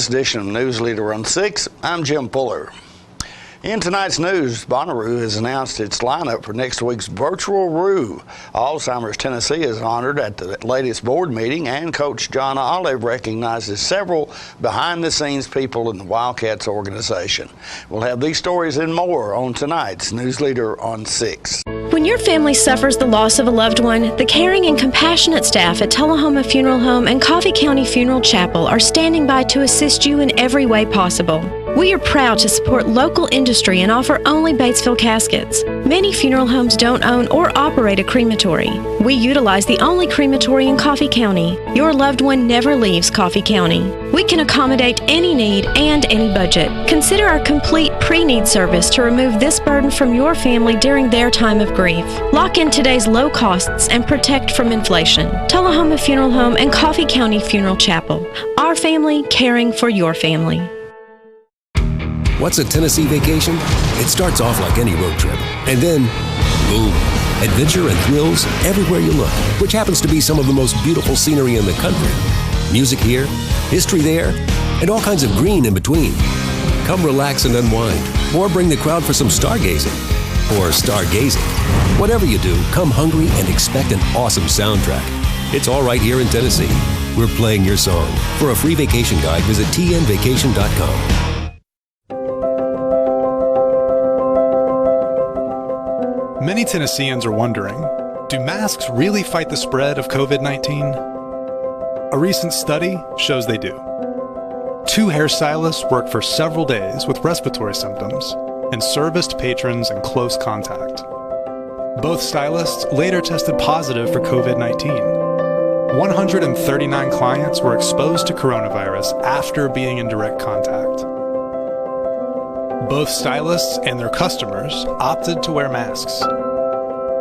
this edition of News Leader on 6. I'm Jim Fuller. In tonight's news, Bonnaroo has announced its lineup for next week's Virtual Roo. Alzheimer's Tennessee is honored at the latest board meeting, and Coach John Olive recognizes several behind-the-scenes people in the Wildcats organization. We'll have these stories and more on tonight's News Leader on 6. When your family suffers the loss of a loved one, the caring and compassionate staff at Tullahoma Funeral Home and Coffee County Funeral Chapel are standing by to assist you in every way possible. We are proud to support local industry and offer only Batesville caskets. Many funeral homes don't own or operate a crematory. We utilize the only crematory in Coffee County. Your loved one never leaves Coffee County. We can accommodate any need and any budget. Consider our complete pre-need service to remove this burden from your family during their time of grief. Lock in today's low costs and protect from inflation. Tullahoma Funeral Home and Coffee County Funeral Chapel. Our family caring for your family. What's a Tennessee vacation? It starts off like any road trip, and then, boom, adventure and thrills everywhere you look, which happens to be some of the most beautiful scenery in the country. Music here, history there, and all kinds of green in between. Come relax and unwind, or bring the crowd for some stargazing, or stargazing. Whatever you do, come hungry and expect an awesome soundtrack. It's all right here in Tennessee. We're playing your song. For a free vacation guide, visit tnvacation.com. Many Tennesseans are wondering, do masks really fight the spread of COVID-19? A recent study shows they do. 2 hairstylists worked for several days with respiratory symptoms and serviced patrons in close contact. Both stylists later tested positive for COVID-19. 139 clients were exposed to coronavirus after being in direct contact. Both stylists and their customers opted to wear masks.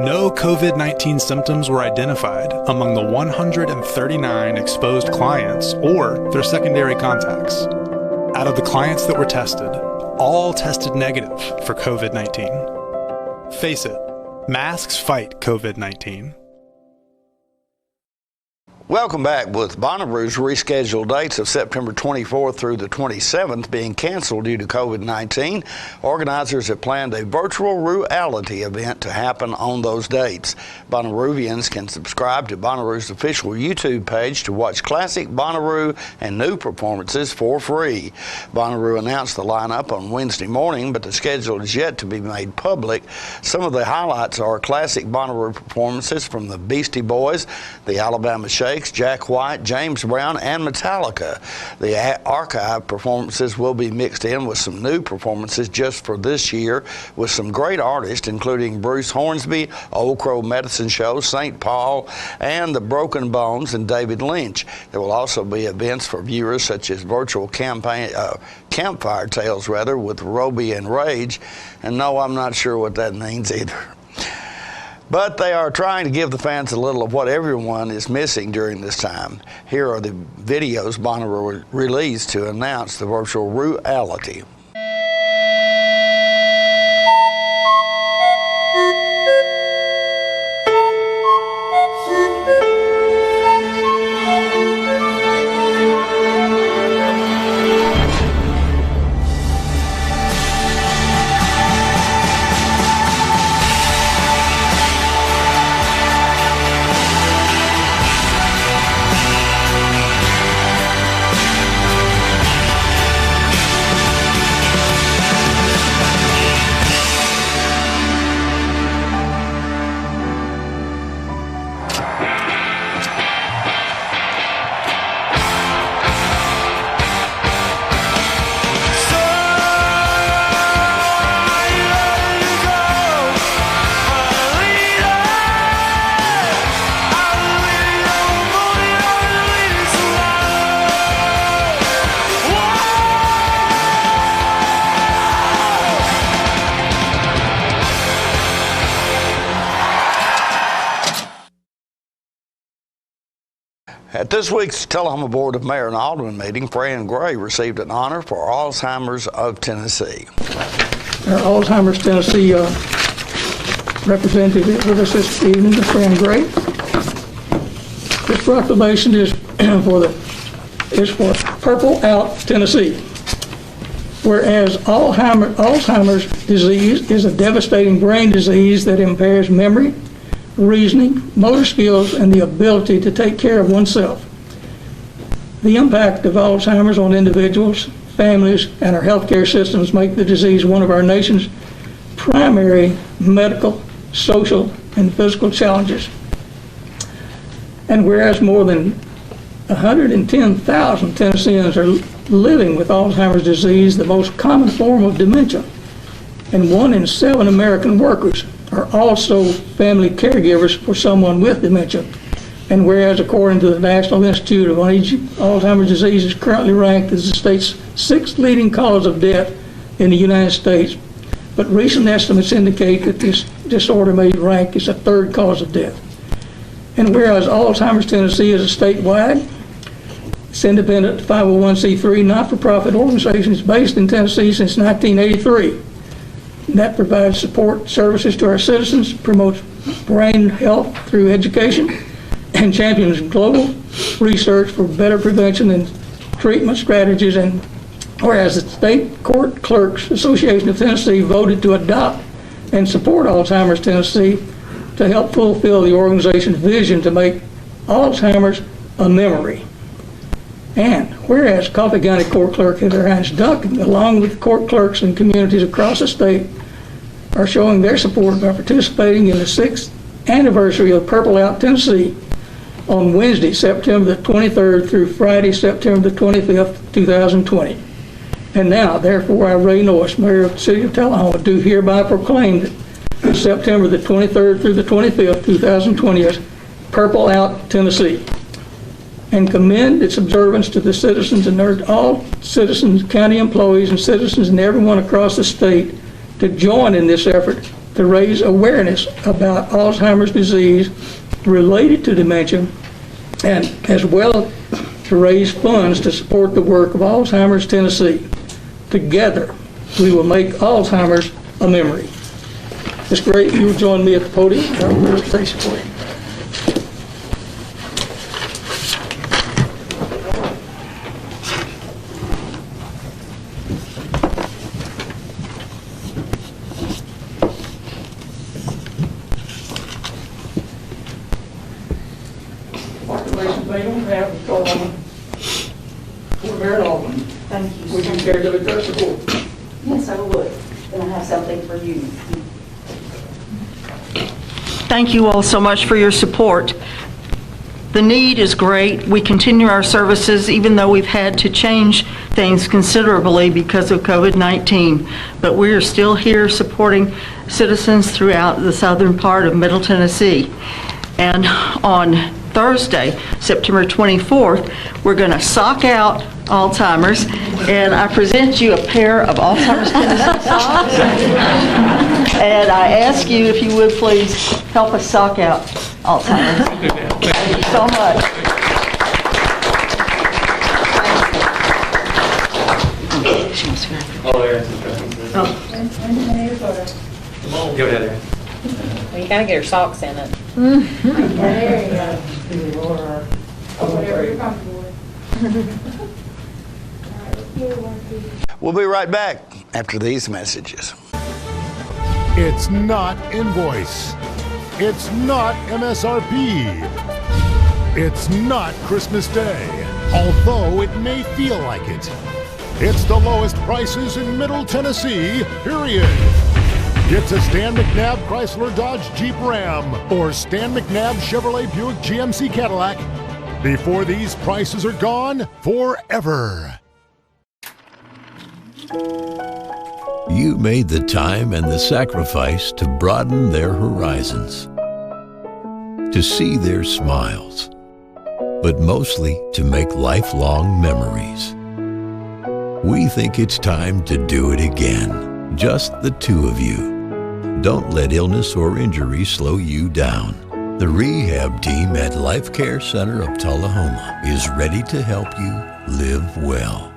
No COVID-19 symptoms were identified among the 139 exposed clients or their secondary contacts. Out of the clients that were tested, all tested negative for COVID-19. Face it, masks fight COVID-19. Welcome back. With Bonnaroo's rescheduled dates of September 24th through the 27th being canceled due to COVID-19, organizers have planned a virtual Roo-ality event to happen on those dates. Bonnaroovians can subscribe to Bonnaroo's official YouTube page to watch classic Bonnaroo and new performances for free. Bonnaroo announced the lineup on Wednesday morning, but the schedule is yet to be made public. Some of the highlights are classic Bonnaroo performances from the Beastie Boys, the Alabama Shakes, Jack White, James Brown, and Metallica. The archive performances will be mixed in with some new performances just for this year with some great artists, including Bruce Hornsby, Old Crow Medicine Show, St. Paul, and the Broken Bones, and David Lynch. There will also be events for viewers such as virtual campfire tales with Roby and Rage. And no, I'm not sure what that means either. But they are trying to give the fans a little of what everyone is missing during this time. Here are the videos Bonnaroo released to announce the virtual Roo-ality. At this week's Tullahoma Board of Mayor and Alderman meeting, Fran Gray received an honor for Alzheimer's of Tennessee. Our Alzheimer's Tennessee representative with us this evening, Fran Gray. This proclamation is for Purple Out Tennessee. Whereas Alzheimer's disease is a devastating brain disease that impairs memory, reasoning, motor skills, and the ability to take care of oneself. The impact of Alzheimer's on individuals, families, and our healthcare systems make the disease one of our nation's primary medical, social, and physical challenges. And whereas more than 110,000 Tennesseans are living with Alzheimer's disease, the most common form of dementia, and 1 in 7 American workers are also family caregivers for someone with dementia. And whereas according to the National Institute of Alzheimer's Disease is currently ranked as the state's 6th leading cause of death in the United States, but recent estimates indicate that this disorder may rank as a 3rd cause of death. And whereas Alzheimer's Tennessee is a statewide, it's independent 501c3 not-for-profit organization is based in Tennessee since 1983. That provides support services to our citizens, promotes brain health through education, and champions global research for better prevention and treatment strategies. And whereas the State Court Clerks Association of Tennessee voted to adopt and support Alzheimer's Tennessee to help fulfill the organization's vision to make Alzheimer's a memory. And whereas Coffee County Court Clerk Heather Hines Duncan, along with court clerks in communities across the state, are showing their support by participating in the 6th anniversary of Purple Out Tennessee on Wednesday, September the 23rd through Friday, September the 25th, 2020. And now, therefore, I, Ray Norris, Mayor of the City of Tullahoma, do hereby proclaim that September the 23rd through the 25th, 2020 is Purple Out Tennessee, and commend its observance to the citizens and urge all citizens, county employees, and citizens and everyone across the state to join in this effort to raise awareness about Alzheimer's disease related to dementia, and as well to raise funds to support the work of Alzheimer's Tennessee. Together, we will make Alzheimer's a memory. It's great you will join me at the podium. Our station for you. Proclamation made on behalf of Tullahoma, Fort Mayor Alvin. Thank you. Would you care to address the court? Yes, I would. And I have something for you. Thank you all so much for your support. The need is great. We continue our services even though we've had to change things considerably because of COVID-19. But we are still here supporting citizens throughout the southern part of Middle Tennessee. And on Thursday, September 24th, we're going to sock out Alzheimer's, and I present you a pair of Alzheimer's Tennessee socks. And I ask you if you would please help us sock out Alzheimer's. Thank you so much. She wants to go. Go ahead, Aaron. Well, you gotta get her socks in it. There you go. Whatever you're comfortable with. We'll be right back after these messages. It's not invoice. It's not MSRP. It's not Christmas Day, although it may feel like it. It's the lowest prices in Middle Tennessee, period. Get to Stan McNabb Chrysler Dodge Jeep Ram or Stan McNabb Chevrolet Buick GMC Cadillac before these prices are gone forever. You made the time and the sacrifice to broaden their horizons, to see their smiles, but mostly to make lifelong memories. We think it's time to do it again, just the two of you. Don't let illness or injury slow you down. The rehab team at Life Care Center of Tullahoma is ready to help you live well.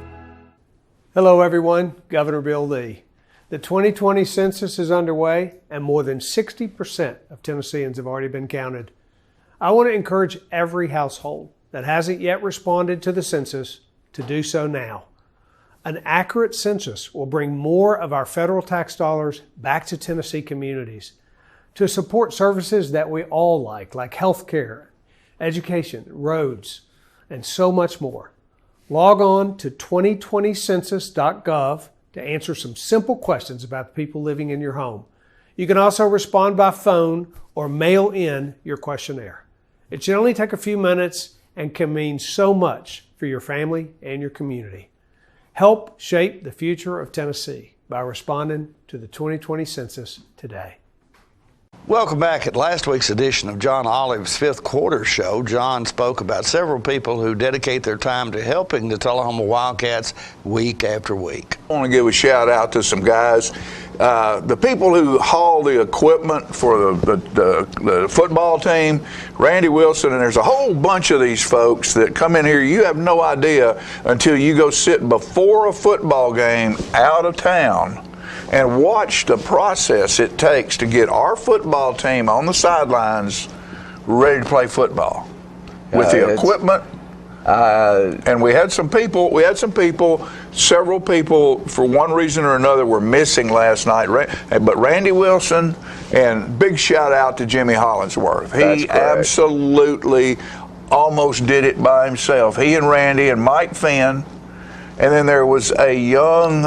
Hello everyone, Governor Bill Lee. The 2020 census is underway and more than 60% of Tennesseans have already been counted. I want to encourage every household that hasn't yet responded to the census to do so now. An accurate census will bring more of our federal tax dollars back to Tennessee communities to support services that we all like health care, education, roads, and so much more. Log on to 2020census.gov to answer some simple questions about the people living in your home. You can also respond by phone or mail in your questionnaire. It should only take a few minutes and can mean so much for your family and your community. Help shape the future of Tennessee by responding to the 2020 Census today. Welcome back. At last week's edition of John Olive's Fifth Quarter Show, John spoke about several people who dedicate their time to helping the Tullahoma Wildcats week after week. I want to give a shout out to some guys. The people who haul the equipment for the football team, Randy Wilson, and there's a whole bunch of these folks that come in here. You have no idea until you go sit before a football game out of town and watch the process it takes to get our football team on the sidelines ready to play football with the equipment. And we had some people, several people, for one reason or another, were missing last night. But Randy Wilson, and big shout out to Jimmy Hollingsworth. He absolutely almost did it by himself. He and Randy and Mike Finn. And then there was a young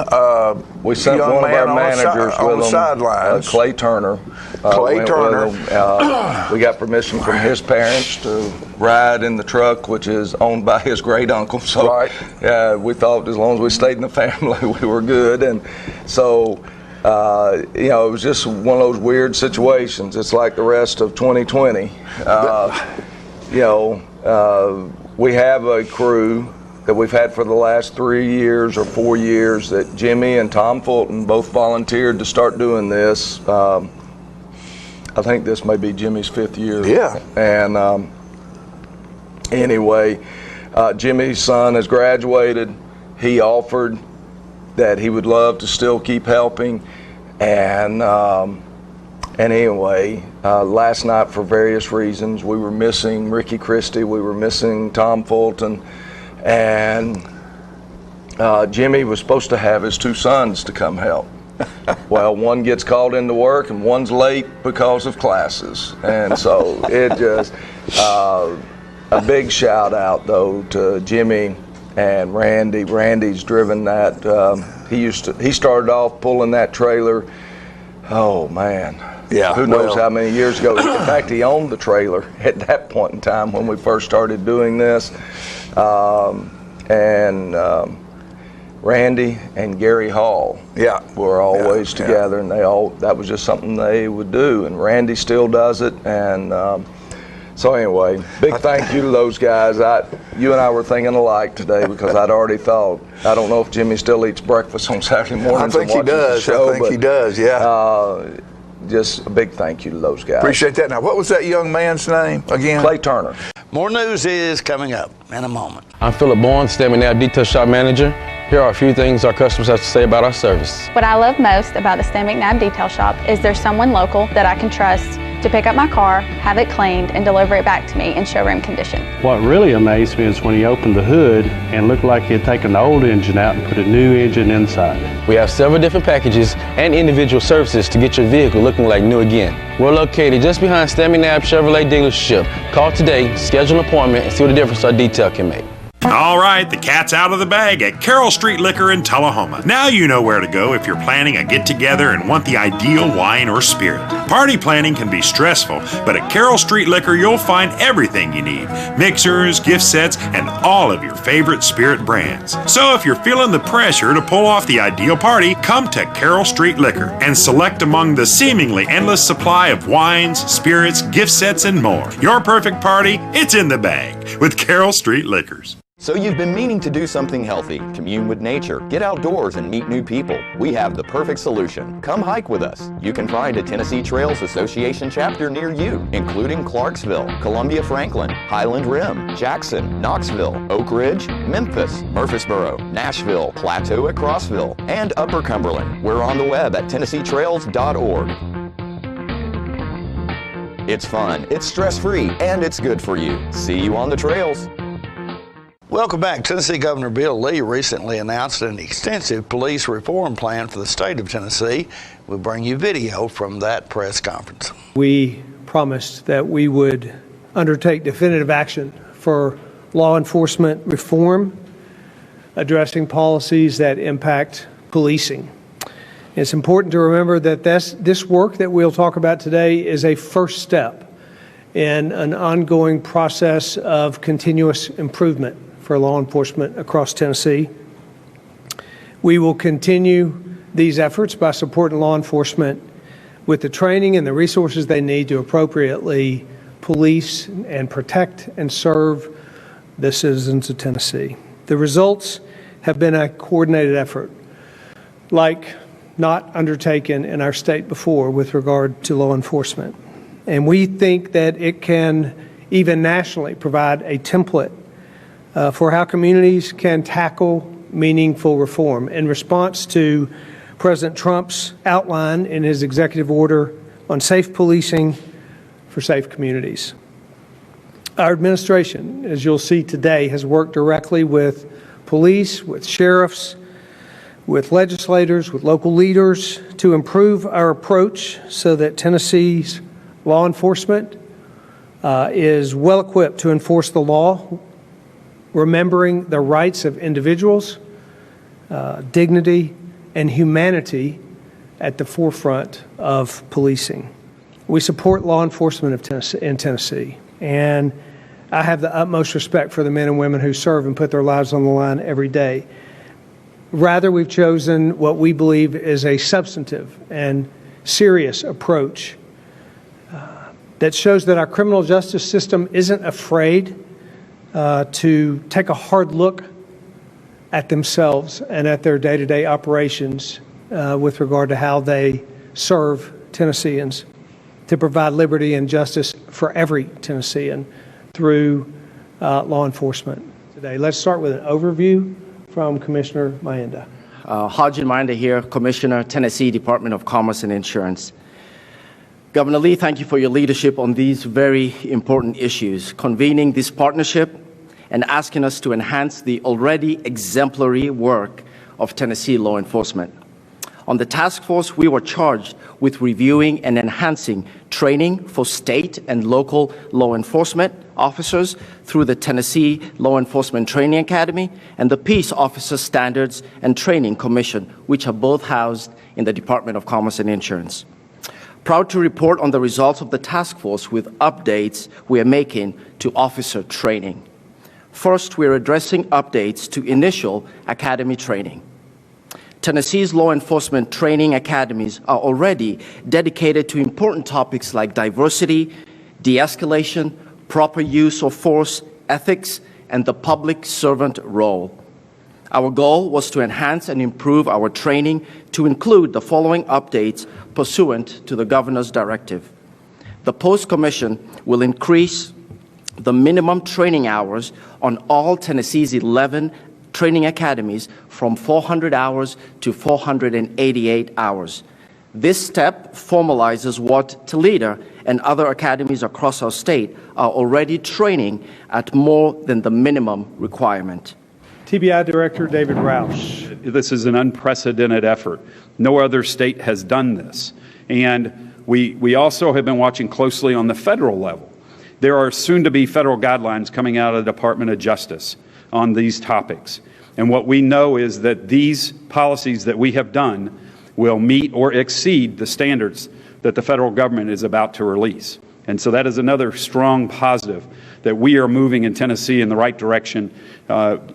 we sent young one man of our managers on with the sidelines. Clay Turner. Clay Turner. We got permission from his parents to ride in the truck, which is owned by his great uncle. So we thought as long as we stayed in the family, we were good. And so, it was just one of those weird situations. It's like the rest of 2020. We have a crew that we've had for the last 3 years or 4 years that Jimmy and Tom Fulton both volunteered to start doing this. I think this may be Jimmy's 5th year. Yeah. And anyway, Jimmy's son has graduated. He offered that he would love to still keep helping. And anyway, last night for various reasons, we were missing Ricky Christie, we were missing Tom Fulton. And Jimmy was supposed to have his 2 sons to come help. Well, one gets called into work and one's late because of classes. And so it just, a big shout out though to Jimmy and Randy. Randy's driven that. He started off pulling that trailer. Oh man. Yeah. Who knows how many years ago. In fact, he owned the trailer at that point in time when we first started doing this. Randy and Gary Hall were always together, and that was just something they would do, and Randy still does it. And so anyway, big thank you to those guys. You and I were thinking alike today because I'd already thought, I don't know if Jimmy still eats breakfast on Saturday mornings. I think he does. He does, yeah. Just a big thank you to those guys. Appreciate that. Now, what was that young man's name again? Clay Turner. More news is coming up in a moment. I'm Philip Bourne, Stanley Knapp Detail Shop Manager. Here are a few things our customers have to say about our service. What I love most about the Stan McNabb Detail Shop is there's someone local that I can trust to pick up my car, have it cleaned, and deliver it back to me in showroom condition. What really amazed me is when he opened the hood and looked like he had taken the old engine out and put a new engine inside. We have several different packages and individual services to get your vehicle looking like new again. We're located just behind Stan McNabb Chevrolet dealership. Call today, schedule an appointment, and see what the difference our detail can make. All right, the cat's out of the bag at Carroll Street Liquor in Tullahoma. Now you know where to go if you're planning a get-together and want the ideal wine or spirit. Party planning can be stressful, but at Carroll Street Liquor you'll find everything you need. Mixers, gift sets, and all of your favorite spirit brands. So if you're feeling the pressure to pull off the ideal party, come to Carroll Street Liquor and select among the seemingly endless supply of wines, spirits, gift sets, and more. Your perfect party, it's in the bag with Carroll Street Liquors. So you've been meaning to do something healthy, commune with nature, get outdoors and meet new people. We have the perfect solution. Come hike with us. You can find a Tennessee Trails Association chapter near you, including Clarksville, Columbia Franklin, Highland Rim, Jackson, Knoxville, Oak Ridge, Memphis, Murfreesboro, Nashville, Plateau at Crossville, and Upper Cumberland. We're on the web at TennesseeTrails.org. It's fun, it's stress-free, and it's good for you. See you on the trails. Welcome back. Tennessee Governor Bill Lee recently announced an extensive police reform plan for the state of Tennessee. We'll bring you video from that press conference. We promised that we would undertake definitive action for law enforcement reform, addressing policies that impact policing. It's important to remember that this work that we'll talk about today is a first step in an ongoing process of continuous improvement for law enforcement across Tennessee. We will continue these efforts by supporting law enforcement with the training and the resources they need to appropriately police and protect and serve the citizens of Tennessee. The results have been a coordinated effort, like not undertaken in our state before with regard to law enforcement. And we think that it can even nationally provide a template for how communities can tackle meaningful reform in response to President Trump's outline in his executive order on safe policing for safe communities. Our administration, as you'll see today, has worked directly with police, with sheriffs, with legislators, with local leaders to improve our approach so that Tennessee's law enforcement is well equipped to enforce the law, remembering the rights of individuals, dignity, and humanity at the forefront of policing. We support law enforcement in Tennessee, and I have the utmost respect for the men and women who serve and put their lives on the line every day. Rather, we've chosen what we believe is a substantive and serious approach that shows that our criminal justice system isn't afraid to take a hard look at themselves and at their day-to-day operations with regard to how they serve Tennesseans, to provide liberty and justice for every Tennessean through law enforcement today. Let's start with an overview from Commissioner Maenda. Haji Maenda here, Commissioner, Tennessee Department of Commerce and Insurance. Governor Lee, thank you for your leadership on these very important issues, convening this partnership and asking us to enhance the already exemplary work of Tennessee law enforcement. On the task force, we were charged with reviewing and enhancing training for state and local law enforcement officers through the Tennessee Law Enforcement Training Academy and the Peace Officer Standards and Training Commission, which are both housed in the Department of Commerce and Insurance. Proud to report on the results of the task force with updates we are making to officer training. First, we're addressing updates to initial academy training. Tennessee's law enforcement training academies are already dedicated to important topics like diversity, de-escalation, proper use of force, ethics, and the public servant role. Our goal was to enhance and improve our training to include the following updates pursuant to the Governor's directive. The Post Commission will increase the minimum training hours on all Tennessee's 11 training academies from 400 hours to 488 hours. This step formalizes what Toledo and other academies across our state are already training at more than the minimum requirement. TBI Director David Roush. This is an unprecedented effort. No other state has done this. And we also have been watching closely on the federal level. There are soon-to-be federal guidelines coming out of the Department of Justice on these topics. And what we know is that these policies that we have done will meet or exceed the standards that the federal government is about to release. And so that is another strong positive that we are moving in Tennessee in the right direction,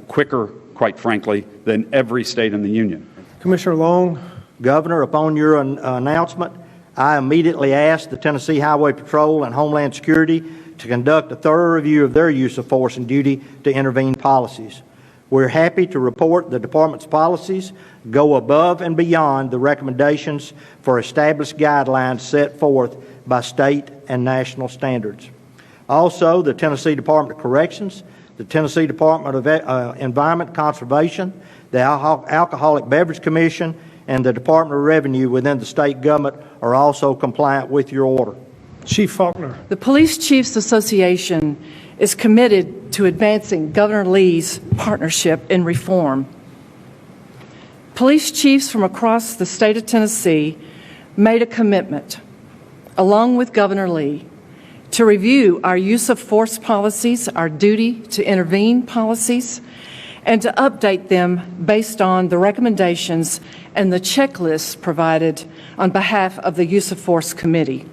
quicker, quite frankly, than every state in the union. Commissioner Long. Governor, upon your announcement, I immediately asked the Tennessee Highway Patrol and Homeland Security to conduct a thorough review of their use of force and duty to intervene policies. We're happy to report the department's policies go above and beyond the recommendations for established guidelines set forth by state and national standards. Also, the Tennessee Department of Corrections, the Tennessee Department of Environment Conservation, the Alcoholic Beverage Commission, and the Department of Revenue within the state government are also compliant with your order. Chief Faulkner. The Police Chiefs Association is committed to advancing Governor Lee's partnership in reform. Police chiefs from across the state of Tennessee made a commitment, along with Governor Lee, to review our use of force policies, our duty to intervene policies, and to update them based on the recommendations and the checklists provided on behalf of the Use of Force Committee.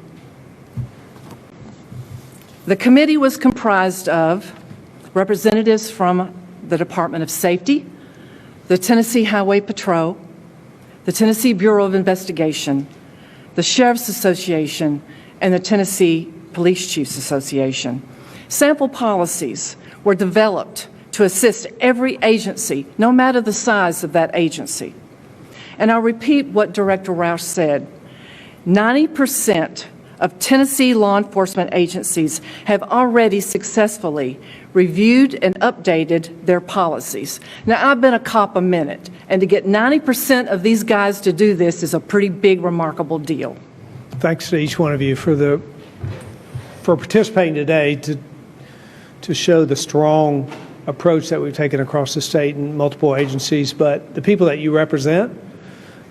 The committee was comprised of representatives from the Department of Safety, the Tennessee Highway Patrol, the Tennessee Bureau of Investigation, the Sheriff's Association, and the Tennessee Police Chiefs Association. Sample policies were developed to assist every agency, no matter the size of that agency. And I'll repeat what Director Roush said. 90% of Tennessee law enforcement agencies have already successfully reviewed and updated their policies. Now, I've been a cop a minute, and to get 90% of these guys to do this is a pretty big, remarkable deal. Thanks to each one of you for participating today to show the strong approach that we've taken across the state and multiple agencies. But the people that you represent,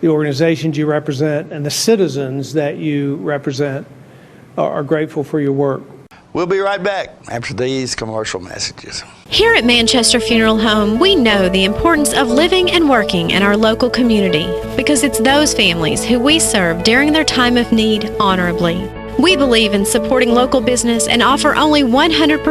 the organizations you represent, and the citizens that you represent are grateful for your work. We'll be right back after these commercial messages. Here at Manchester Funeral Home, we know the importance of living and working in our local community because it's those families who we serve during their time of need honorably. We believe in supporting local business and offer only 100%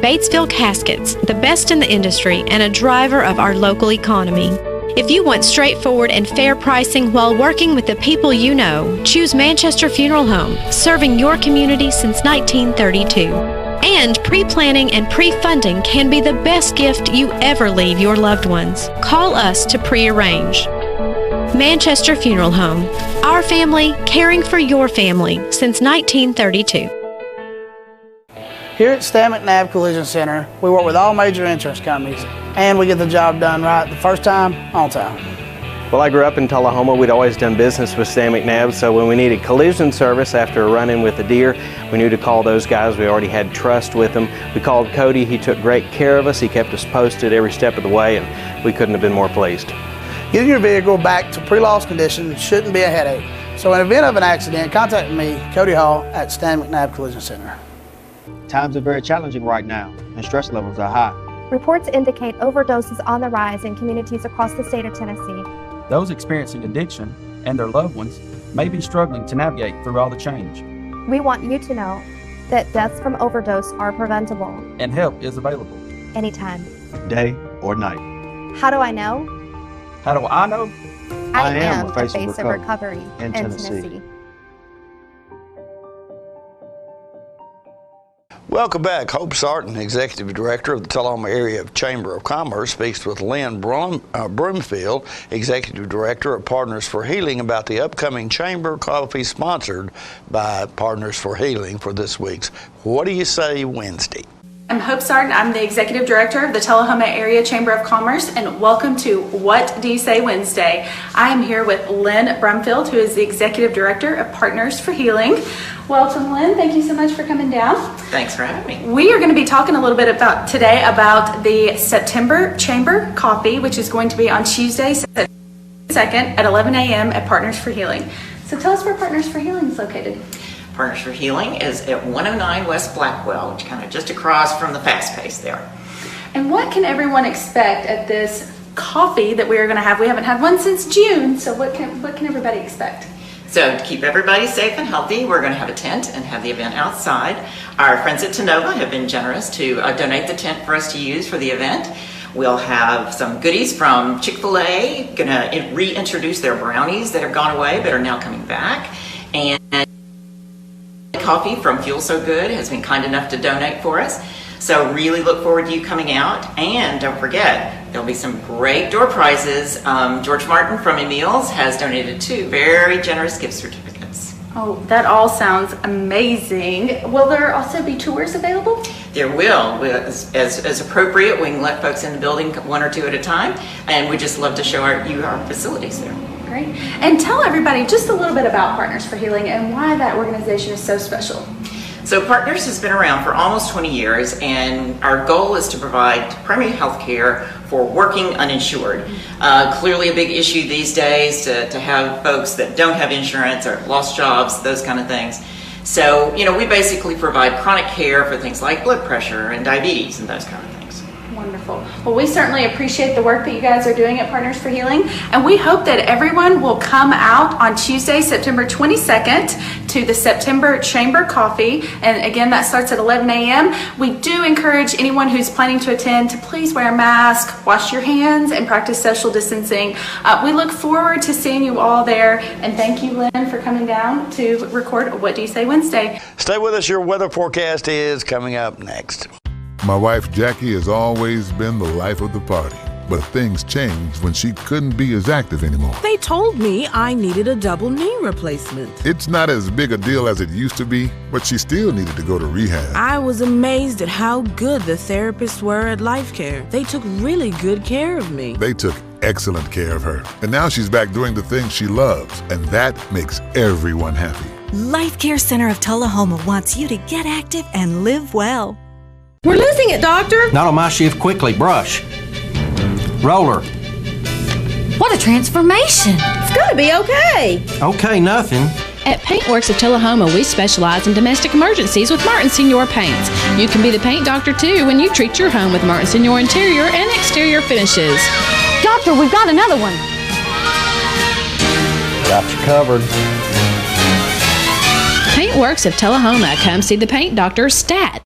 Batesville caskets, the best in the industry and a driver of our local economy. If you want straightforward and fair pricing while working with the people you know, choose Manchester Funeral Home, serving your community since 1932. And pre-planning and pre-funding can be the best gift you ever leave your loved ones. Call us to pre-arrange. Manchester Funeral Home, our family caring for your family since 1932. Here at Stan McNabb Collision Center, we work with all major insurance companies, and we get the job done right the first time, on time. Well, I grew up in Tullahoma. We'd always done business with Stan McNabb, so when we needed collision service after a run-in with a deer, we knew to call those guys. We already had trust with them. We called Cody. He took great care of us. He kept us posted every step of the way, and we couldn't have been more pleased. Getting your vehicle back to pre-loss condition shouldn't be a headache. So in the event of an accident, contact me, Cody Hall, at Stan McNabb Collision Center. Times are very challenging right now, and stress levels are high. Reports indicate overdoses on the rise in communities across the state of Tennessee. Those experiencing addiction and their loved ones may be struggling to navigate through all the change. We want you to know that deaths from overdose are preventable. And help is available. Anytime. Day or night. How do I know? How do I know? I am the face of recovery in Tennessee. Welcome back. Hope Sarton, Executive Director of the Tullahoma Area Chamber of Commerce, speaks with Lynn Broomfield, Executive Director of Partners for Healing, about the upcoming Chamber Coffee sponsored by Partners for Healing for this week's What Do You Say Wednesday? I'm Hope Sarton. I'm the Executive Director of the Tullahoma Area Chamber of Commerce, and welcome to What Do You Say Wednesday. I am here with Lynn Brumfield, who is the Executive Director of Partners for Healing. Welcome, Lynn. Thank you so much for coming down. Thanks for having me. We are going to be talking a little bit today about the September Chamber Coffee, which is going to be on Tuesday, September 2nd at 11 a.m. at Partners for Healing. So tell us where Partners for Healing is located. Partners for Healing is at 109 West Blackwell, which kind of just across from the Fast Pace there. And what can everyone expect at this coffee that we are going to have? We haven't had one since June, so what can everybody expect? So to keep everybody safe and healthy, we're going to have a tent and have the event outside. Our friends at Tenova have been generous to donate the tent for us to use for the event. We'll have some goodies from Chick-fil-A, going to reintroduce their brownies that have gone away but are now coming back. And coffee from Fuel So Good has been kind enough to donate for us. So really look forward to you coming out. And don't forget, there'll be some great door prizes. George Martin from Emil's has donated 2 very generous gift certificates. Oh, that all sounds amazing. Will there also be tours available? There will. As appropriate, we can let folks in the building 1 or 2 at a time. And we just love to show you our facilities there. Great. And tell everybody just a little bit about Partners for Healing and why that organization is so special. So Partners has been around for almost 20 years, and our goal is to provide primary health care for working uninsured. Clearly a big issue these days to have folks that don't have insurance or lost jobs, those kind of things. So, we basically provide chronic care for things like blood pressure and diabetes and those kind of things. Wonderful. Well, we certainly appreciate the work that you guys are doing at Partners for Healing, and we hope that everyone will come out on Tuesday, September 22nd to the September Chamber Coffee, and again, that starts at 11 a.m. We do encourage anyone who's planning to attend to please wear a mask, wash your hands, and practice social distancing. We look forward to seeing you all there, and thank you, Lynn, for coming down to record What Do You Say Wednesday. Stay with us. Your weather forecast is coming up next. My wife Jackie has always been the life of the party, but things changed when she couldn't be as active anymore. They told me I needed a double knee replacement. It's not as big a deal as it used to be, but she still needed to go to rehab. I was amazed at how good the therapists were at Life Care. They took really good care of me. They took excellent care of her, and now she's back doing the things she loves, and that makes everyone happy. Life Care Center of Tullahoma wants you to get active and live well. We're losing it, Doctor. Not on my shift. Quickly, brush. Roller. What a transformation. It's gonna be okay. Okay, nothing. At Paintworks of Tullahoma, we specialize in domestic emergencies with Martin Senior Paints. You can be the paint doctor too when you treat your home with Martin Senior interior and exterior finishes. Doctor, we've got another one. Got you covered. Paintworks of Tullahoma. Come see the paint doctor, Stat.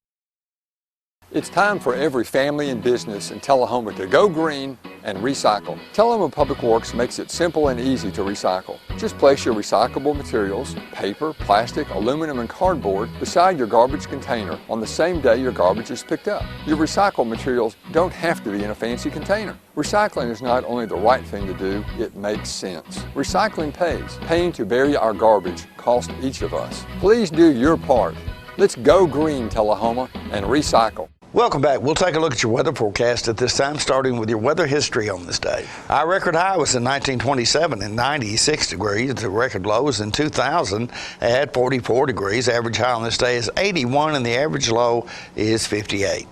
It's time for every family and business in Tullahoma to go green and recycle. Tullahoma Public Works makes it simple and easy to recycle. Just place your recyclable materials, paper, plastic, aluminum, and cardboard beside your garbage container on the same day your garbage is picked up. Your recycled materials don't have to be in a fancy container. Recycling is not only the right thing to do, it makes sense. Recycling pays. Paying to bury our garbage costs each of us. Please do your part. Let's go green, Tullahoma, and recycle. Welcome back. We'll take a look at your weather forecast at this time, starting with your weather history on this day. Our record high was in 1927 at 96 degrees. The record low was in 2000 at 44 degrees. Average high on this day is 81, and the average low is 58.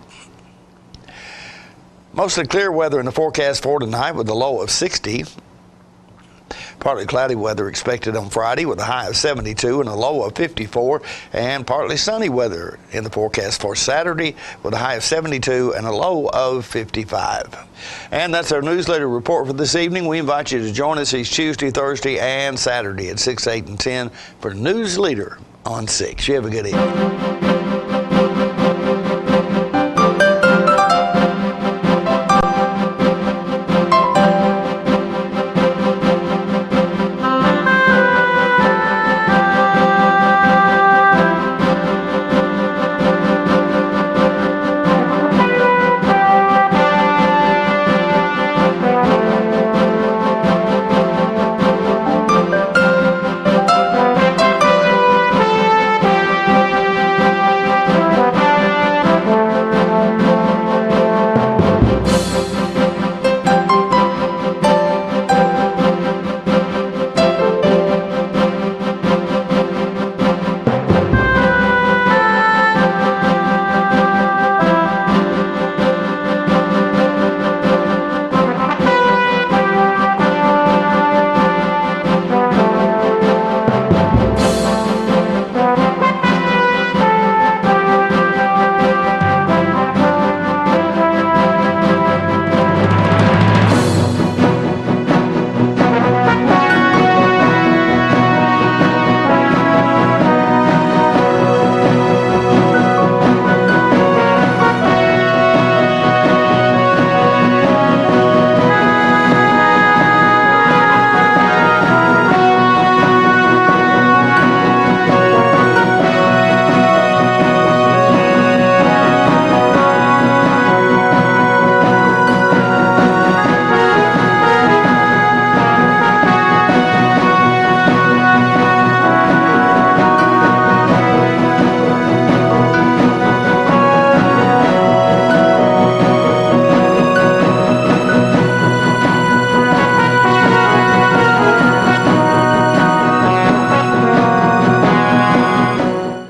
Mostly clear weather in the forecast for tonight with a low of 60. Partly cloudy weather expected on Friday with a high of 72 and a low of 54, and partly sunny weather in the forecast for Saturday with a high of 72 and a low of 55. And that's our newsletter report for this evening. We invite you to join us each Tuesday, Thursday, and Saturday at 6, 8, and 10 for News Leader on 6. You have a good evening.